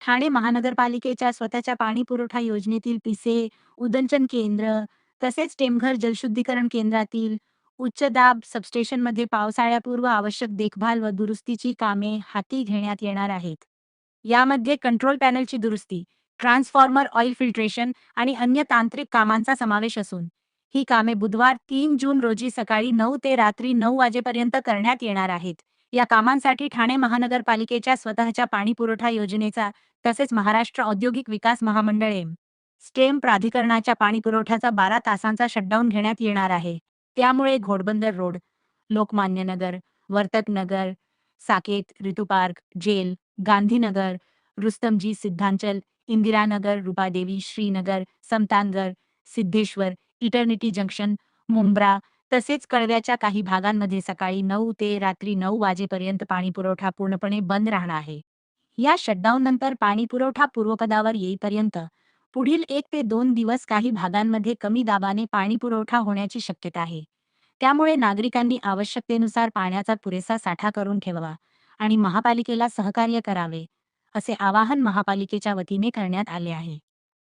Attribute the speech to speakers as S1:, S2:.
S1: ठाणे महानगरपालिकेच्या स्वतःच्या पाणी पुरवठा योजनेतील पिसे, उदंचन केंद्र, तसेच टेमघर जलशुद्धीकरण केंद्रातील उच्च दाब सबस्टेशनमध्ये पावसाळ्यापूर्व आवश्यक देखभाल व दुरुस्तीची कामे हाती घेण्यात येणार आहेत. यामध्ये कंट्रोल पॅनलची दुरुस्ती, ट्रान्सफॉर्मर ऑइल फिल्ट्रेशन आणि अन्य तांत्रिक कामांचा समावेश असून, ही कामे बुधवार 3 जून रोजी सकाळी 9 ते रात्री 9 वाजेपर्यंत करण्यात येणार आहेत. या कामांसाठी ठाणे महानगरपालिकेच्या स्वतःच्या पाणी पुरवठा योजनेचा तसेच महाराष्ट्र औद्योगिक विकास महामंडळ स्टेम प्राधिकरणाच्या पाणी पुरवठ्याचा 12 तासांचा शटडाऊन घेण्यात येणार आहे. त्यामुळे Ghodbunder road, Lokmanya Nagar, Vartak Nagar, Saket, Ritu park, jail, Gandhinagar, Rustomjee Siddhanchal, Indiranagar, Rupadevi, Shrinagar, Samtanagar, Siddheshwar, eternity junction, Mumbra तसेच कळव्याच्या काही भागांमध्ये सकाळी 9 ते रात्री 9 वाजेपर्यंत पाणीपुरवठा पूर्णपणे बंद राहणार आहे. या शटडाऊननंतर पाणीपुरवठा पूर्वपदावर येईपर्यंत पुढील 1 ते 2 दिवस काही भागांमध्ये कमी दाबाने पाणीपुरवठा होण्याची शक्यता आहे. त्यामुळे नागरिकांनी आवश्यकतेनुसार पाण्याचा पुरेसा साठा करून ठेवावा आणि महापालिकेला सहकार्य करावे, असे आवाहन महापालिकेच्या वतीने करण्यात आले आहे.